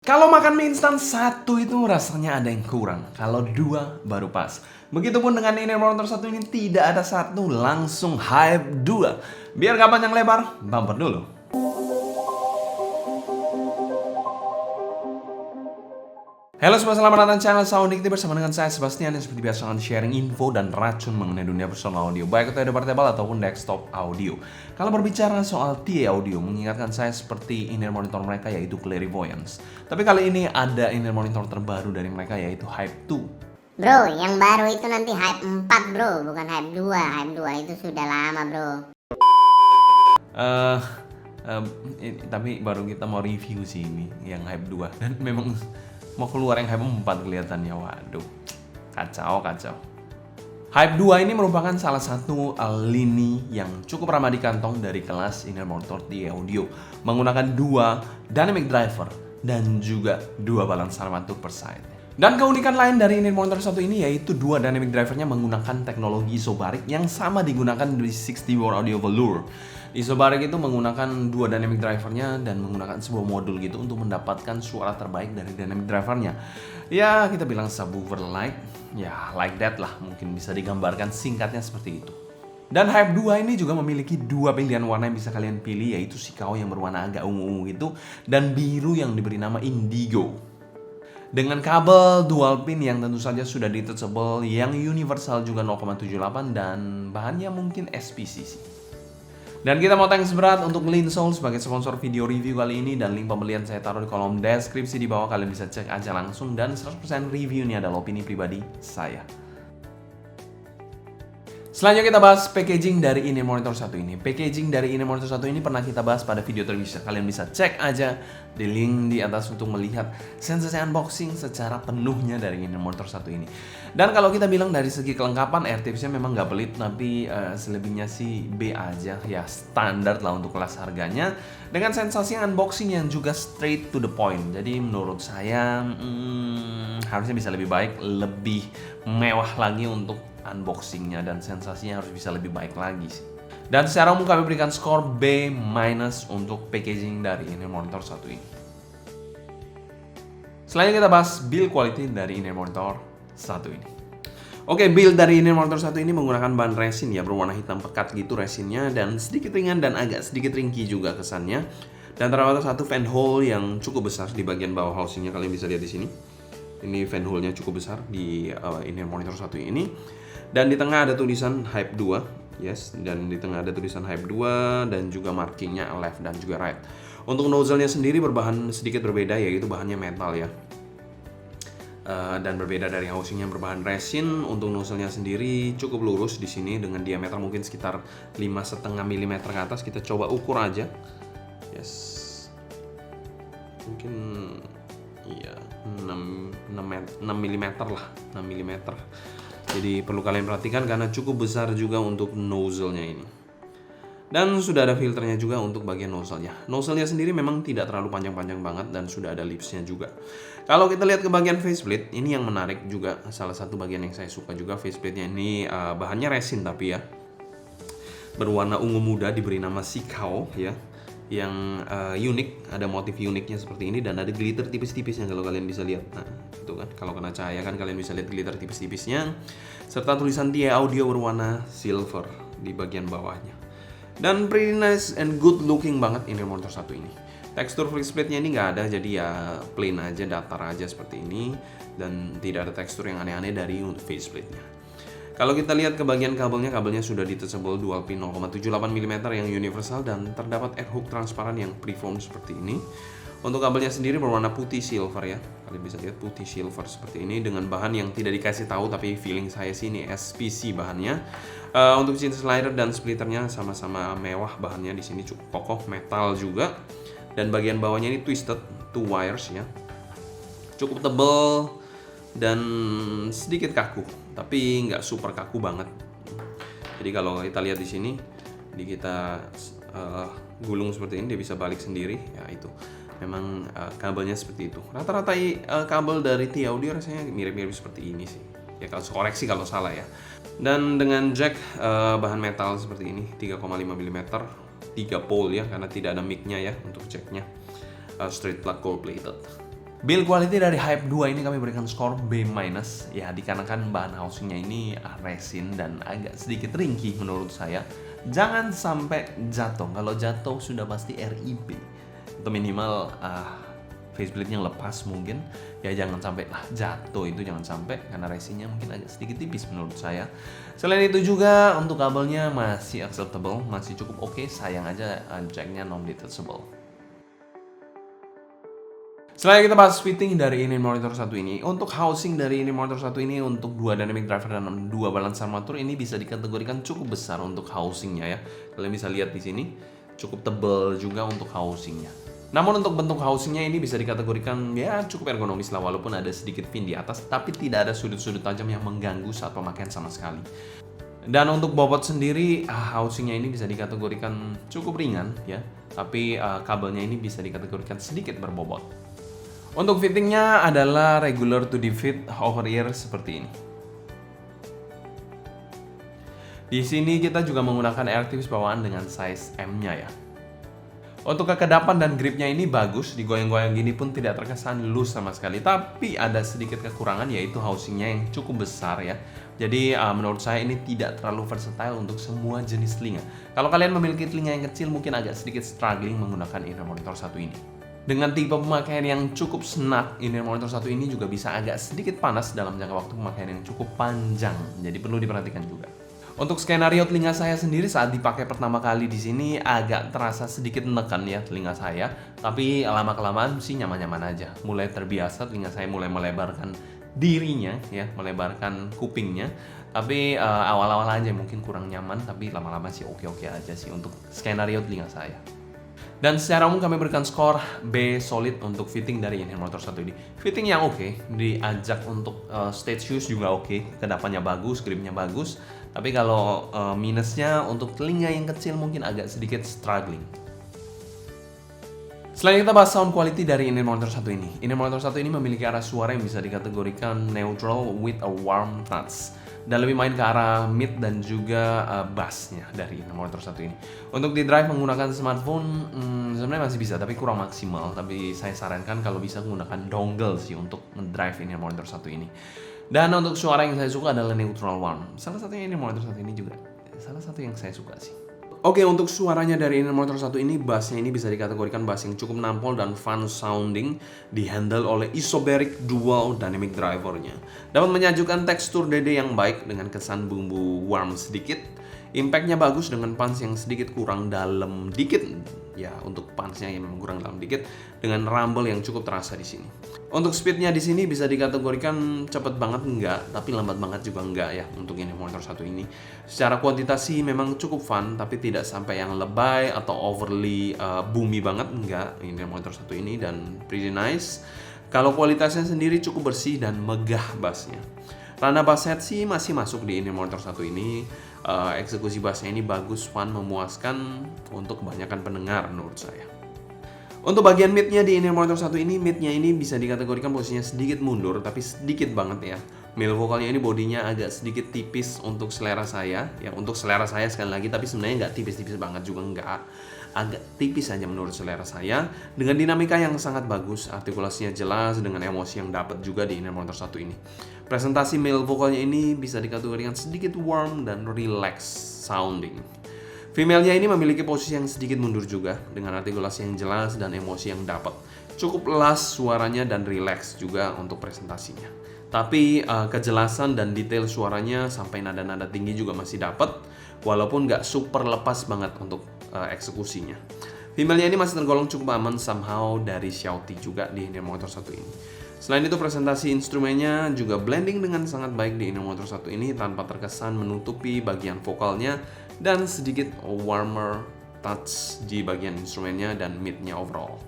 Kalau makan mie instan satu itu rasanya ada yang kurang. Kalau dua baru pas. Begitupun dengan ini monitor satu ini tidak ada satu, langsung hype dua. Biar gak panjang lebar, bumper dulu. Halo semua, selamat datang channel Soundikti bersama dengan saya Sebastian yang seperti biasa akan sharing info dan racun mengenai dunia personal audio, baik itu audio portable ataupun desktop audio. Kalau berbicara soal TA audio, mengingatkan saya seperti in-ear monitor mereka yaitu Clairvoyance. Tapi kali ini ada in-ear monitor terbaru dari mereka yaitu Hype 2. Bro, yang baru itu nanti Hype 4 bro, bukan Hype 2. Hype 2 itu sudah lama bro. Tapi baru kita mau review sih ini yang Hype 2 dan memang mau keluar yang Hype 4 kelihatannya. Waduh, kacau. Hype 2 ini merupakan salah satu lini yang cukup ramah di kantong dari kelas in-ear monitor TA audio, menggunakan dua dynamic driver dan juga dua balance armatur per side. Dan keunikan lain dari in-ear monitor satu ini yaitu dua dynamic drivernya menggunakan teknologi isobaric yang sama digunakan di 60 watt audio velour. Isobaric itu menggunakan dua dynamic drivernya dan menggunakan sebuah modul gitu untuk mendapatkan suara terbaik dari dynamic drivernya. Ya, kita bilang subwoofer like, ya like that lah, mungkin bisa digambarkan singkatnya seperti itu. Dan Hype 2 ini juga memiliki dua pilihan warna yang bisa kalian pilih, yaitu Sikao yang berwarna agak ungu-ungu gitu dan biru yang diberi nama Indigo. Dengan kabel dual pin yang tentu saja sudah detachable, yang universal juga 0,78 dan bahannya mungkin SPCC. Dan kita mau thanks berat untuk Linsol sebagai sponsor video review kali ini, dan link pembelian saya taruh di kolom deskripsi di bawah, kalian bisa cek aja langsung, dan 100% review ini adalah opini pribadi saya. Selanjutnya kita bahas packaging dari in-ear monitor satu ini. Packaging dari in-ear monitor satu ini pernah kita bahas pada video terbisa. Kalian bisa cek aja di link di atas untuk melihat sensasi unboxing secara penuhnya dari in-ear monitor satu ini. Dan kalau kita bilang dari segi kelengkapan, AirTips-nya memang nggak pelit, tapi selebihnya sih B aja, ya standar lah untuk kelas harganya. Dengan sensasi unboxing yang juga straight to the point. Jadi menurut saya harusnya bisa lebih baik, lebih mewah lagi untuk unboxingnya, dan sensasinya harus bisa lebih baik lagi sih. Dan secara umum kami berikan skor B- untuk packaging dari in-ear monitor satu ini. Selanjutnya kita bahas build quality dari in-ear monitor satu ini. Oke, build dari in-ear monitor satu ini menggunakan bahan resin ya, berwarna hitam pekat gitu resinnya, dan sedikit ringan dan agak sedikit ringkih juga kesannya. Dan terdapat satu fan hole yang cukup besar di bagian bawah housingnya, kalian bisa lihat di sini. Ini fan hole-nya cukup besar di in-ear monitor satu ini. Dan di tengah ada tulisan Hype 2, yes. Dan di tengah ada tulisan Hype 2 dan juga markingnya left dan juga right. Untuk nozzle-nya sendiri berbahan sedikit berbeda, yaitu bahannya metal ya. Dan berbeda dari housing yang berbahan resin. Untuk nozzle-nya sendiri cukup lurus di sini dengan diameter mungkin sekitar 5,5 mm ke atas. Kita coba ukur aja. Yes. Mungkin iya 6 mm lah, 6 mm. Jadi perlu kalian perhatikan karena cukup besar juga untuk nozzle-nya ini. Dan sudah ada filternya juga untuk bagian nozzle-nya. Nozzle-nya sendiri memang tidak terlalu panjang-panjang banget dan sudah ada lips-nya juga. Kalau kita lihat ke bagian faceplate, ini yang menarik juga, salah satu bagian yang saya suka juga. Faceplate-nya ini bahannya resin tapi ya, berwarna ungu muda, diberi nama Sikao ya. Yang unik, ada motif uniknya seperti ini, dan ada glitter tipis-tipisnya kalau kalian bisa lihat. Nah, itu kan kalau kena cahaya kan kalian bisa lihat glitter tipis-tipisnya, serta tulisan TA audio berwarna silver di bagian bawahnya. Dan pretty nice and good looking banget in-ear monitor satu ini. Tekstur faceplate-nya ini nggak ada, jadi ya plain aja, datar aja seperti ini, dan tidak ada tekstur yang aneh-aneh dari faceplate-nya. Kalau kita lihat ke bagian kabelnya sudah detachable dual pin 0,78 mm yang universal, dan terdapat air hook transparan yang preform seperti ini. Untuk kabelnya sendiri berwarna putih silver ya. Kalian bisa lihat putih silver seperti ini dengan bahan yang tidak dikasih tahu, tapi feeling saya sih ini SPC bahannya. Untuk jenis slider dan splitternya sama-sama mewah, bahannya di sini cukup kokoh, metal juga. Dan bagian bawahnya ini twisted two wires ya. Cukup tebal dan sedikit kaku, tapi nggak super kaku banget. Jadi kalau kita lihat di sini, kita gulung seperti ini, dia bisa balik sendiri. Ya itu, memang kabelnya seperti itu. Rata-rata kabel dari TA audio rasanya mirip-mirip seperti ini sih. Ya kalau koreksi kalau salah ya. Dan dengan jack bahan metal seperti ini, 3,5 mm, 3 pole ya, karena tidak ada mic-nya ya untuk jacknya. Straight plug gold plated. Build quality dari Hype 2 ini kami berikan skor B-, ya dikarenakan bahan housingnya ini resin dan agak sedikit ringkih menurut saya. Jangan sampai jatuh, kalau jatuh sudah pasti RIP. Atau minimal faceplate-nya lepas mungkin, ya jangan sampai lah jatuh, itu jangan sampai karena resinnya mungkin agak sedikit tipis menurut saya. Selain itu juga untuk kabelnya masih acceptable, masih cukup oke, sayang aja jacknya non-detachable. Selanjutnya kita bahas fitting dari ini monitor satu ini. Untuk housing dari ini monitor satu ini untuk 2 dynamic driver dan 2 balance armatur ini bisa dikategorikan cukup besar untuk housingnya ya. Kalian bisa lihat di sini cukup tebal juga untuk housingnya. Namun untuk bentuk housingnya ini bisa dikategorikan ya cukup ergonomis lah, walaupun ada sedikit pin di atas, tapi tidak ada sudut-sudut tajam yang mengganggu saat pemakaian sama sekali. Dan untuk bobot sendiri, housingnya ini bisa dikategorikan cukup ringan ya, tapi kabelnya ini bisa dikategorikan sedikit berbobot. Untuk fittingnya adalah regular to the fit over ear seperti ini. Di sini kita juga menggunakan air tips bawaan dengan size M-nya ya. Untuk kekedapan dan gripnya ini bagus, digoyang-goyang gini pun tidak terkesan loose sama sekali. Tapi ada sedikit kekurangan yaitu housingnya yang cukup besar ya. Jadi menurut saya ini tidak terlalu versatile untuk semua jenis telinga. Kalau kalian memiliki telinga yang kecil mungkin agak sedikit struggling menggunakan inner monitor satu ini. Dengan tipe pemakaian yang cukup snug, inner monitor satu ini juga bisa agak sedikit panas dalam jangka waktu pemakaian yang cukup panjang. Jadi perlu diperhatikan juga. Untuk skenario telinga saya sendiri saat dipakai pertama kali di sini agak terasa sedikit menekan ya telinga saya, tapi lama-kelamaan sih nyaman-nyaman aja. Mulai terbiasa, telinga saya mulai melebarkan dirinya ya, melebarkan kupingnya. Tapi awal-awal aja mungkin kurang nyaman, tapi lama-lama sih oke-oke aja sih untuk skenario telinga saya. Dan secara umum kami berikan skor B solid untuk fitting dari inner monitor satu ini. Fitting yang oke, diajak untuk stage use juga oke, kedapannya bagus, gripnya bagus. Tapi kalau minusnya untuk telinga yang kecil mungkin agak sedikit struggling. Selain kita bahas sound quality dari inner monitor satu ini. Inner monitor satu ini memiliki arah suara yang bisa dikategorikan neutral with a warm touch. Dan lebih main ke arah mid dan juga bassnya dari inner monitor satu ini. Untuk di drive menggunakan smartphone sebenarnya masih bisa, tapi kurang maksimal. Tapi saya sarankan kalau bisa menggunakan dongle sih untuk drive inner monitor satu ini. Dan untuk suara yang saya suka adalah neutral warm. Salah satunya inner monitor satu ini juga salah satu yang saya suka sih. Oke, untuk suaranya dari inner monitor satu ini, bassnya ini bisa dikategorikan bass yang cukup nampol dan fun sounding, dihandle oleh isobaric dual dynamic drivernya. Dapat menyajukan tekstur DD yang baik dengan kesan bumbu warm sedikit. Impactnya bagus dengan punch yang sedikit kurang dalam dikit. Ya, untuk punchnya yang memang kurang dalam dikit dengan rumble yang cukup terasa di sini. Untuk speednya di sini bisa dikategorikan cepet banget enggak, tapi lambat banget juga enggak ya untuk ini monitor satu ini. Secara kuantitas sih memang cukup fun, tapi tidak sampai yang lebay atau overly boomy banget enggak ini monitor satu ini, dan pretty nice. Kalau kualitasnya sendiri cukup bersih dan megah bassnya. Ranah bass set sih masih masuk di ini monitor satu ini. Eksekusi bassnya ini bagus, fun, memuaskan untuk kebanyakan pendengar menurut saya. Untuk bagian mid-nya di inner monitor satu ini, mid-nya ini bisa dikategorikan posisinya sedikit mundur, tapi sedikit banget ya. Male vokalnya ini bodinya agak sedikit tipis untuk selera saya. Ya, untuk selera saya sekali lagi, tapi sebenarnya nggak tipis-tipis banget juga nggak. Agak tipis aja menurut selera saya. Dengan dinamika yang sangat bagus, artikulasinya jelas, dengan emosi yang dapat juga di inner monitor satu ini. Presentasi male vokalnya ini bisa dikategorikan sedikit warm dan relax sounding. Female-nya ini memiliki posisi yang sedikit mundur juga, dengan artikulasi yang jelas dan emosi yang dapat. Cukup lush suaranya dan relax juga untuk presentasinya. Tapi kejelasan dan detail suaranya sampai nada-nada tinggi juga masih dapat, walaupun nggak super lepas banget untuk eksekusinya. Female-nya ini masih tergolong cukup aman somehow dari shouty juga di inner monitor satu ini. Selain itu presentasi instrumennya juga blending dengan sangat baik di inner monitor satu ini tanpa terkesan menutupi bagian vokalnya, dan sedikit warmer touch di bagian instrumennya dan mid-nya overall.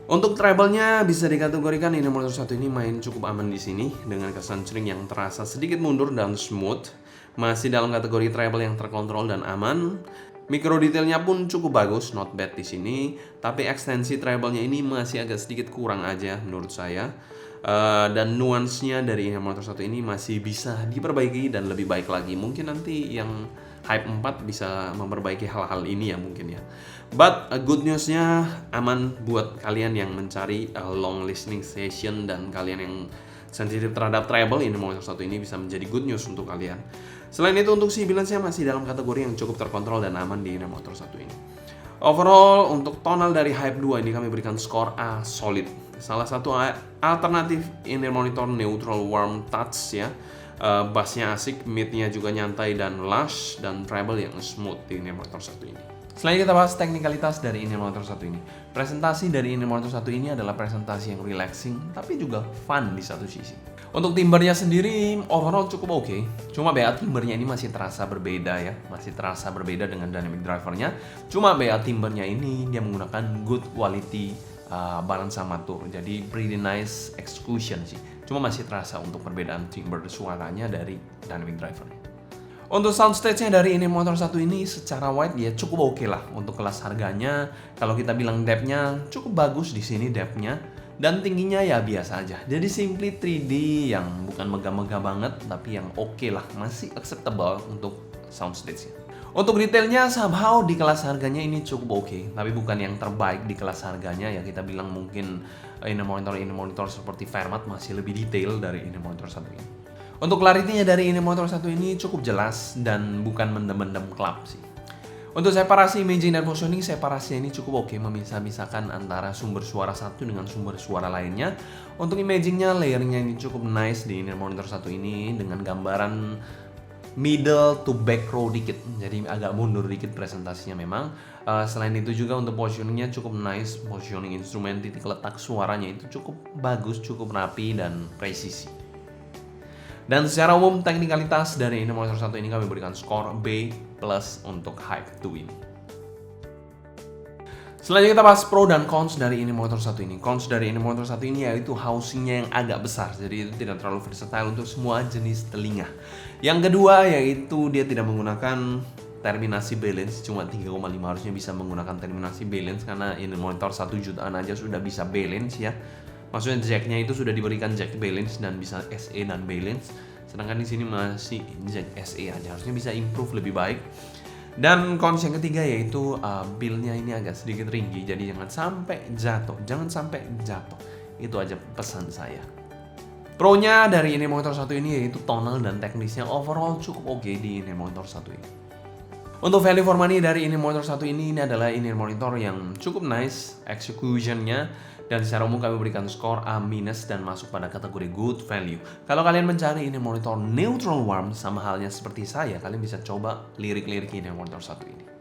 Untuk treble-nya bisa dikategorikan inner monitor satu ini main cukup aman di sini dengan kesan string yang terasa sedikit mundur dan smooth. Masih dalam kategori treble yang terkontrol dan aman. Micro detailnya pun cukup bagus, not bad di sini. Tapi ekstensi treble-nya ini masih agak sedikit kurang aja menurut saya. Dan nuansnya dari inner monitor satu ini masih bisa diperbaiki dan lebih baik lagi. Mungkin nanti yang Hype 4 bisa memperbaiki hal-hal ini ya mungkin ya. But good newsnya aman buat kalian yang mencari long listening session dan kalian yang sensitif terhadap treble, ini monitor satu ini bisa menjadi good news untuk kalian. Selain itu untuk si balance-nya masih dalam kategori yang cukup terkontrol dan aman di monitor satu ini. Overall untuk tonal dari Hype 2 ini kami berikan skor A solid. Salah satu alternatif in-ear monitor neutral warm touch ya. Bassnya asik, mid-nya juga nyantai dan lush, dan treble yang smooth di in-ear monitor satu ini. Selanjutnya kita bahas teknikalitas dari in-ear monitor satu ini. Presentasi dari in-ear monitor satu ini adalah presentasi yang relaxing tapi juga fun di satu sisi. Untuk timbernya sendiri overall cukup oke. Cuma BA timbernya ini masih terasa berbeda ya, masih terasa berbeda dengan dynamic drivernya. Cuma BA timbernya ini dia menggunakan good quality balance matur. Jadi pretty nice execution sih. Cuma masih terasa untuk perbedaan timbre suaranya dari dynamic drivernya. Untuk soundstage-nya dari in-ear monitor satu ini secara wide ya cukup oke lah untuk kelas harganya. Kalau kita bilang depth-nya cukup bagus di sini depth-nya, dan tingginya ya biasa aja. Jadi simply 3D yang bukan megah-megah banget tapi yang oke lah, masih acceptable untuk soundstage-nya. Untuk detailnya somehow di kelas harganya ini cukup oke, tapi bukan yang terbaik di kelas harganya ya. Kita bilang mungkin in-ear monitor seperti Fairmat masih lebih detail dari in-ear monitor satu ini. Untuk clarity-nya dari in-ear monitor satu ini cukup jelas dan bukan mendem-mendem klap sih. Untuk separasi imaging dan positioning, separasinya ini cukup oke, memisah-misahkan antara sumber suara satu dengan sumber suara lainnya. Untuk imagingnya, layernya ini cukup nice di in-ear monitor satu ini dengan gambaran middle to back row dikit, jadi agak mundur dikit presentasinya memang. Selain itu juga untuk positioningnya cukup nice, positioning instrumen, titik letak suaranya itu cukup bagus, cukup rapi dan presisi. Dan secara umum teknikalitas dari in-ear monitor satu ini kami berikan skor B+ untuk Hype 2 ini. Selanjutnya kita bahas pro dan cons dari in-ear monitor satu ini. Cons dari in-ear monitor satu ini yaitu housingnya yang agak besar, jadi itu tidak terlalu versatile untuk semua jenis telinga. Yang kedua yaitu dia tidak menggunakan terminasi balance, cuma 3,5, harusnya bisa menggunakan terminasi balance karena in-ear monitor 1 jutaan aja sudah bisa balance ya. Maksudnya jacknya itu sudah diberikan jack balance dan bisa SE dan balance. Sedangkan di sini masih jack SE aja, harusnya bisa improve lebih baik. Dan cons yang ketiga yaitu build-nya ini agak sedikit ringgi, jadi jangan sampai jatuh. Itu aja pesan saya. Pro-nya dari in-ear monitor satu ini yaitu tonal dan teknisnya overall cukup oke di in-ear monitor satu ini. Untuk value for money dari in-ear monitor satu ini adalah in-ear monitor yang cukup nice execution-nya, dan secara umum kami berikan skor A- dan masuk pada kategori good value. Kalau kalian mencari in-ear monitor neutral warm sama halnya seperti saya, kalian bisa coba lirik-lirik in-ear monitor satu ini.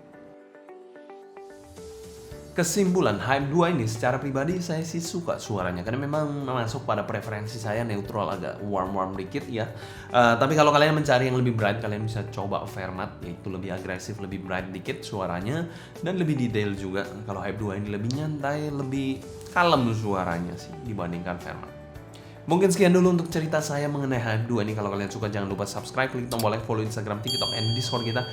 Kesimpulan, Hype 2 ini secara pribadi saya sih suka suaranya karena memang masuk pada preferensi saya neutral, agak warm dikit ya. Tapi kalau kalian mencari yang lebih bright, kalian bisa coba Fairmat, yaitu lebih agresif, lebih bright dikit suaranya dan lebih detail juga. Kalau Hype 2 ini lebih nyantai, lebih kalem suaranya sih dibandingkan Fairmat. Mungkin sekian dulu untuk cerita saya mengenai Hype 2 ini. Kalau kalian suka jangan lupa subscribe, klik tombol like, follow Instagram, TikTok, and Discord kita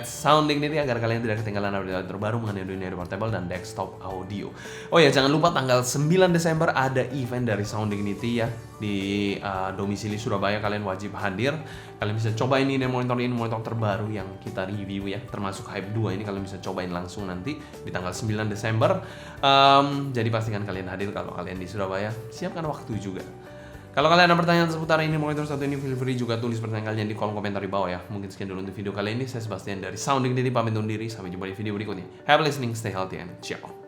@sounddignity agar kalian tidak ketinggalan update terbaru mengenai dunia portable dan desktop audio. Oh ya, jangan lupa tanggal 9 Desember ada event dari Sound Dignity ya di domisili Surabaya. Kalian wajib hadir. Kalian bisa cobain ini monitor terbaru yang kita review ya, termasuk Hype 2 ini kalian bisa cobain langsung nanti di tanggal 9 Desember. Jadi pastikan kalian hadir kalau kalian di Surabaya. Siapkan waktu juga. Kalau kalian ada pertanyaan seputar ini monitor satu ini, feel free juga tulis pertanyaan kalian di kolom komentar di bawah ya. Mungkin sekian dulu untuk video kali ini. Saya Sebastian dari Sound Dignity pamit undur diri. Sampai jumpa di video berikutnya. Happy listening, stay healthy, and ciao.